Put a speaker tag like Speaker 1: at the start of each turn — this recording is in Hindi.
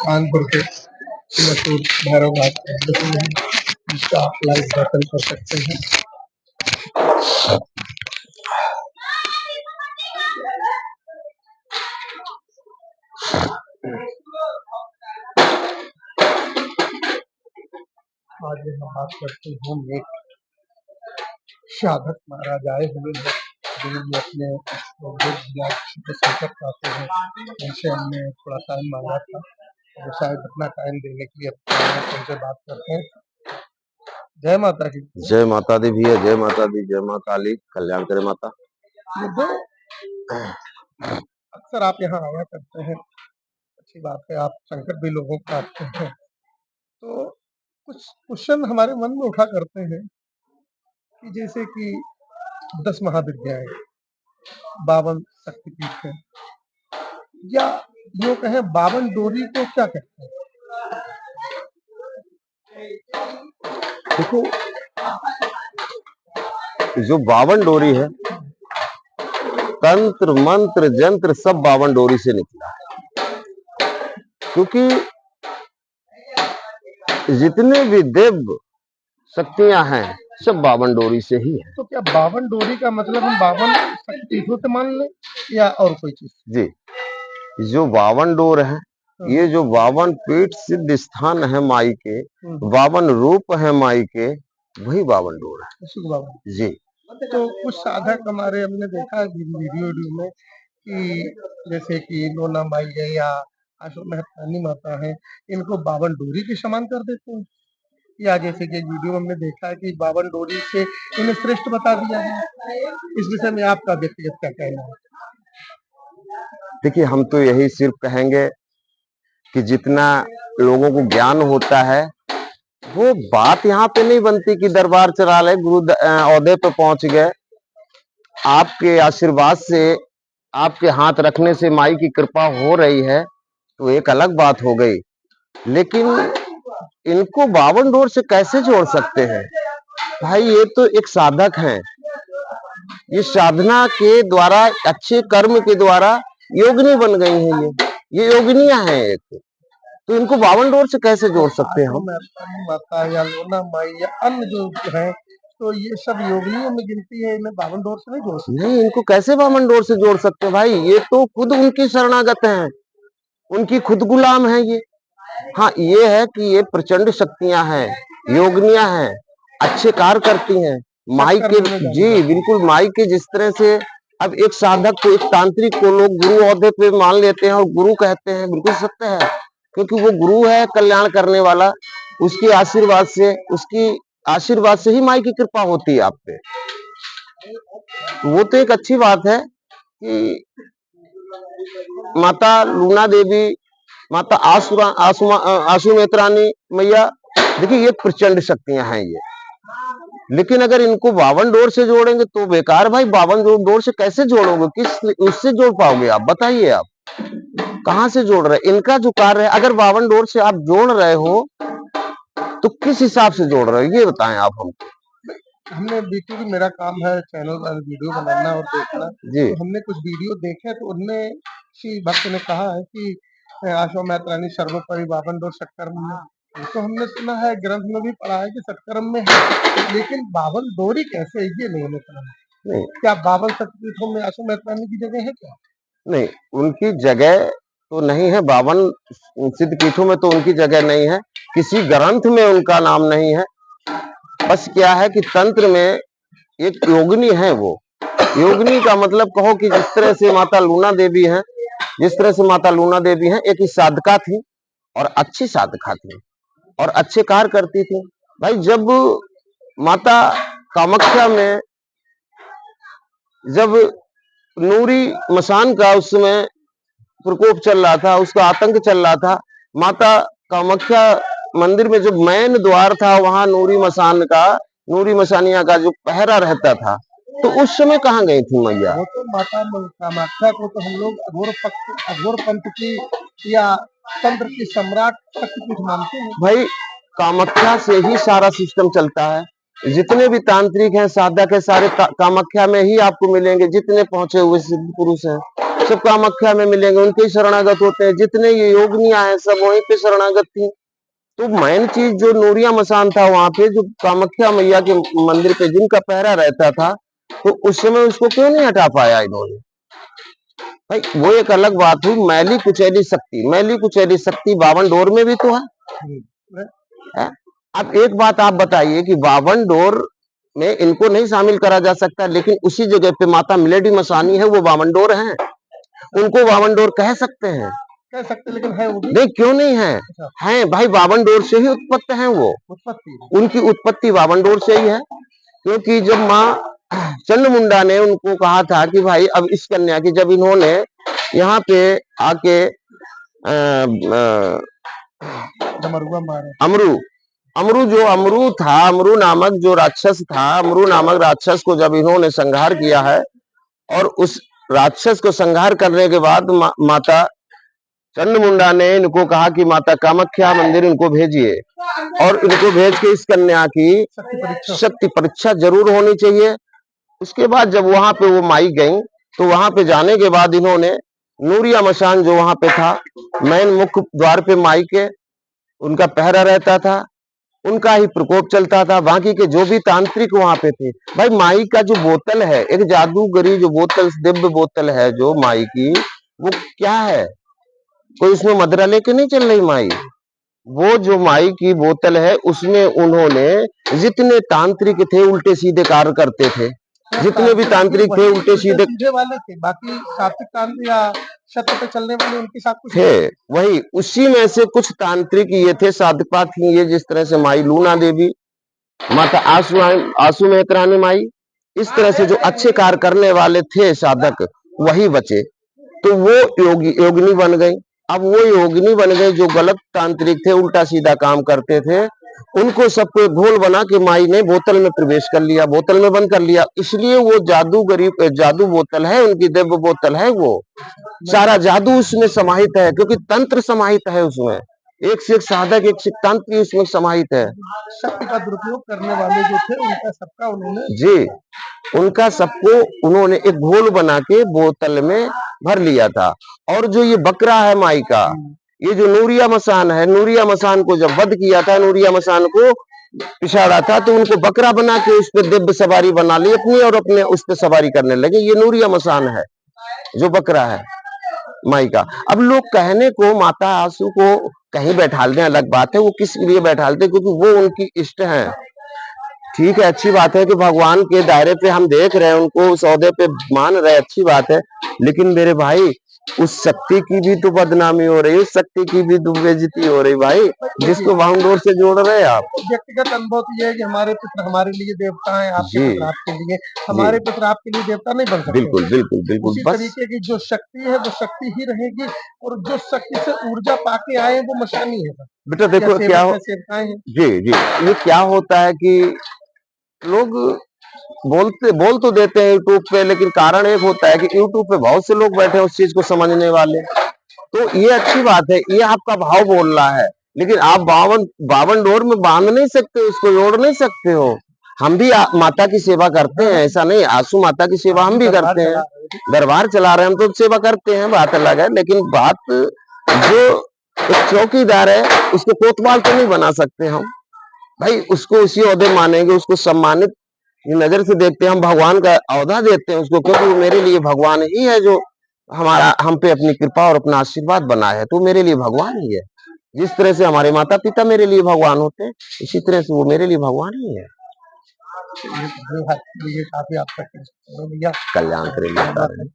Speaker 1: कानपुर के मशहूर भैरव घाट है, जिसका आप लाइव दर्शन कर सकते हैं। आज हम बात करते हैं एक साधक महाराज आए हुए हैं, जिन्होंने अपने संकट पाते हैं। उनसे हमने थोड़ा टाइम मांगा था, वो शायद अपना टाइम देने के लिए उनसे बात करते हैं। जय माता की।
Speaker 2: जय माता दी भैया, जय माता दी, जय मां काली, कल्याण करे माता।
Speaker 1: अक्सर आप यहाँ आया करते हैं, अच्छी बात है, आप संकट भी लोगों का आते हैं, तो कुछ क्वेश्चन हमारे मन में उठा करते हैं कि जैसे कि 10 महाविद्याएं, 52 शक्तिपीठ है, या जो कहें 52 डोरी को क्या कहते हैं?
Speaker 2: देखो, जो 52 डोरी है, तंत्र मंत्र जंत्र सब 52 डोरी से निकला है, क्योंकि जितने भी दिव्य शक्तियां हैं सब 52 डोरी से ही है।
Speaker 1: तो क्या 52 डोरी का मतलब हम 52 शक्तिपीठों से मान लें या और कोई चीज?
Speaker 2: जी, जो 52 डोर है, ये जो 52 पीठ सिद्ध स्थान है माई के, 52 रूप है माई के, वही 52 डोर है जी।
Speaker 1: तो कुछ साधक हमारे हमने देखा है वीडियो में कि जैसे कि लोना माई है या आशो मेहतानी माता है, इनको 52 डोरी के समान कर देते हैं, या जैसे कि वीडियो में हमने देखा है कि 52 डोरी से इन्हें श्रेष्ठ बता दिया है। इस विषय में आपका व्यक्तिगत क्या कहना है?
Speaker 2: देखिए, हम तो यही सिर्फ कहेंगे कि जितना लोगों को ज्ञान होता है, वो बात यहाँ पे नहीं बनती कि दरबार चला ले, गुरु औहदे पे पहुंच गए, आपके आशीर्वाद से, आपके हाथ रखने से माई की कृपा हो रही है, तो एक अलग बात हो गई। लेकिन इनको 52 डोर से कैसे जोड़ सकते हैं भाई? ये तो एक साधक हैं, ये साधना के द्वारा, अच्छे कर्म के द्वारा योगिनी बन गई हैं। ये योगिनियां हैं एक, तो इनको 52 डोर से कैसे जोड़ सकते हैं हम?
Speaker 1: माता या लोना माई या अन्य जो है, तो ये सब योगिनियों में गिनती है, इन्हें 52 डोर से नहीं जोड़ सकते।
Speaker 2: नहीं, इनको कैसे 52 डोर से जोड़ सकते हैं भाई? ये तो खुद उनकी शरणागत हैं, उनकी खुद गुलाम है ये। हाँ, ये है कि ये प्रचंड शक्तियां हैं, योगिनियां हैं, अच्छे कार्य करती हैं माई के। जी बिल्कुल, माई के जिस तरह से अब एक साधक को, एक तांत्रिक को लोग गुरु औहदे पे मान लेते हैं और गुरु कहते हैं, बिल्कुल सत्य है, क्योंकि वो गुरु है कल्याण करने वाला। उसके आशीर्वाद से, उसकी आशीर्वाद से ही माई की कृपा होती है आप पे। वो तो एक अच्छी बात है कि माता लूना देवी, माता आशु मेत्रानी मैया, देखिए ये प्रचंड शक्तियां हैं ये। लेकिन अगर इनको 52 डोर से जोड़ेंगे तो बेकार भाई। 52 डोर से कैसे जोड़ोगे? किस उससे जोड़ पाओगे आप? बताइए, आप कहां से जोड़ रहे? इनका जो कार्य है, अगर 52 डोर से आप जोड़ रहे हो तो किस हिसाब से जोड़ रहे हो, ये बताएं आप हमको।
Speaker 1: हमने बीती भी, मेरा काम है चैनल पर वीडियो बनाना और देखना जी। तो हमने कुछ वीडियो देखे, तो उनमें किसी भक्त ने कहा है कि आशो मैत्रानी सर्वोपरि 52 डोर षटकर्म में, तो हमने सुना है, ग्रंथ में भी पढ़ा है कि षटकर्म में है, लेकिन 52 डोरी कैसे, ये नहीं हमें पता। नहीं, क्या 52 शक्तिपीठों में आशो मैत्रानी की जगह है क्या?
Speaker 2: नहीं, उनकी जगह तो नहीं है, 52 सिद्ध पीठों में तो उनकी जगह नहीं है, किसी ग्रंथ में उनका नाम नहीं है। बस क्या है कि तंत्र में एक योगिनी है। वो योगिनी का मतलब कहो कि जिस तरह से माता लूना देवी हैं, जिस तरह से माता लूना देवी हैं, एक ही साधका थी और अच्छी साधका थी और अच्छे कार्य करती थी भाई। जब माता कामाख्या में, जब नूरी मसान का उस समय प्रकोप चल रहा था, उसका आतंक चल रहा था, माता कामाख्या मंदिर में जब मैन द्वार था, वहां नूरी मसान का, नूरी मसानिया का जो पहरा रहता था, तो उस समय कहाँ गई थी मैया?
Speaker 1: वो तो माता कामाख्या को तो हम लोग अघोर पंथ की या तंत्र की सम्राट शक्तिपीठ मानते हैं
Speaker 2: भाई। कामाख्या से ही सारा सिस्टम चलता है। जितने भी तांत्रिक हैं, साधक है, सारे कामाख्या में ही आपको मिलेंगे, जितने पहुंचे हुए सिद्ध पुरुष हैं। सब कामाख्या में मिलेंगे, उनके ही शरणागत होते हैं। जितने ये योगिनियां हैं सब वहीं पे शरणागत थी। तो मेन चीज जो नूरिया मसान था वहां पे, जो कामाख्या मैया के मंदिर पे जिनका पहरा रहता था, तो उस समय उसको क्यों नहीं हटा पाया इन्होंने? भाई वो एक अलग बात हुई। मैली कुचैली शक्ति बावन डोर में भी तो है? अब एक बात आप बताइए कि बावन डोर में इनको नहीं शामिल करा जा सकता, लेकिन उसी जगह पे माता मिलेडी मसानी है, वो बावन डोर है, उनको बावन डोर कह सकते हैं?
Speaker 1: कह सकते, लेकिन है वो भी
Speaker 2: नहीं, क्यों नहीं है? हैं भाई, बावन डोर से ही उत्पत्त हैं वो। उनकी उत्पत्ति बावन डोर से ही है। क्योंकि जब माँ चंडमुंडा ने उनको कहा था कि भाई अब इस कन्या की, जब इन्होंने यहाँ पे आके अमरू नामक जो राक्षस था, अमरू नामक राक्षस को जब इन्होंने संहार किया है, और उस राक्षस को संहार करने के बाद माता चंडमुंडा ने इनको कहा कि माता कामाख्या मंदिर इनको भेजिए, और इनको भेज के इस कन्या की शक्ति परीक्षा जरूर होनी चाहिए। उसके बाद जब वहां पे वो माई गई, तो वहां पे जाने के बाद इन्होंने नूरिया मसान जो वहां पे था, मेन मुख्य द्वार पे माई के उनका पहरा रहता था, उनका ही प्रकोप चलता था। बाकी के जो भी तांत्रिक वहां पे थे, भाई माई का जो बोतल है, एक जादूगरी जो बोतल, दिव्य बोतल है जो माई की, वो क्या है? कोई उसमें मदरा लेके नहीं चल रही माई। वो जो माई की बोतल है, उसमें उन्होंने जितने तांत्रिक थे उल्टे सीधे कार्य करते थे, जितने भी तांत्रिक थे उल्टे सीधे
Speaker 1: वाले थे, बाकी सात्विक तांत्रिक या सत्य पे चलने वाले उनके साथ कुछ
Speaker 2: थे। वही उसी में से कुछ तांत्रिक ये थे, साधका थी ये, जिस तरह से माई लूना देवी, माता आसू मेहतरानी माई, इस तरह से जो अच्छे कार्य करने वाले थे साधक, वही बचे। तो वो योगिनी बन गई। अब वो योगिनी बन गए जो गलत तांत्रिक थे, उल्टा सीधा काम करते थे, उनको सबको घोल बना के माई ने बोतल में प्रवेश कर लिया, बोतल में बंद कर लिया। इसलिए वो जादू बोतल है, उनकी दिव्य बोतल है। वो सारा जादू उसमें समाहित है, क्योंकि तंत्र समाहित है उसमें, एक से एक साधक, एक से तंत्र उसमें समाहित है।
Speaker 1: शक्ति का दुरुपयोग करने वाले जो थे, उनका सबका उन्होंने
Speaker 2: जी, उनका सबको उन्होंने एक घोल बना के बोतल में भर लिया था। और जो ये बकरा है माई का, ये जो नूरिया मसान है, नूरिया मसान को जब वध किया था, नूरिया मसान को पिछाड़ा था, तो उनको बकरा बना के उस पर दिव्य सवारी बना ली अपनी, और अपने उस पर सवारी करने लगे। ये नूरिया मसान है जो बकरा है माई का। अब लोग कहने को माता आसू को कहीं बैठालते हैं, अलग बात है, वो किस लिए बैठालते, क्योंकि वो उनकी इष्ट है। ठीक है, अच्छी बात है कि भगवान के दायरे पे हम देख रहे हैं, उनको उस ओहदे पे मान रहे, अच्छी बात है। लेकिन मेरे भाई, उस शक्ति की भी तो बदनामी हो रही है, उस शक्ति की भी तो बेइज्जती हो रही भाई, जिसको बाउंडोर से जोड़ रहे हैं आप।
Speaker 1: व्यक्तिगत अनुभव तो ये है कि हमारे पितर हमारे लिए देवता हैं, आपके पितर आपके लिए, हमारे पितर आपके लिए देवता नहीं बन सकते।
Speaker 2: बिल्कुल बिल्कुल बिल्कुल।
Speaker 1: उसी
Speaker 2: बस
Speaker 1: तरीके की जो शक्ति है वो शक्ति ही रहेगी, और जो शक्ति से ऊर्जा पाके आए वो मशानी है
Speaker 2: बेटा। देखो क्या हो, जी जी, ये क्या होता है कि लोग बोल तो देते हैं यूट्यूब पे, लेकिन कारण एक होता है कि यूट्यूब पे बहुत से लोग बैठे हैं उस चीज को समझने वाले। तो ये अच्छी बात है, ये आपका भाव बोल रहा है, लेकिन आप बावन डोर में बांध नहीं सकते, उसको जोड़ नहीं सकते हो। हम भी माता की सेवा करते हैं, ऐसा नहीं, आंसू माता की सेवा हम भी करते हैं, दरबार चला रहे हैं, हम तो सेवा करते हैं, बात अलग है। लेकिन बात जो एक चौकीदार है, उसको कोतवाल तो नहीं बना सकते हम भाई। उसको उसी ओहदे मानेंगे, उसको सम्मानित नजर से देखते हैं, हम भगवान का औहदा देते हैं उसको, क्योंकि वो मेरे लिए भगवान ही है, जो हमारा हम पे अपनी कृपा और अपना आशीर्वाद बनाया है, तो मेरे लिए भगवान ही है। जिस तरह से हमारे माता पिता मेरे लिए भगवान होते हैं, इसी तरह से वो मेरे लिए भगवान ही है।
Speaker 1: ये काफी आपका
Speaker 2: कल्याण करें।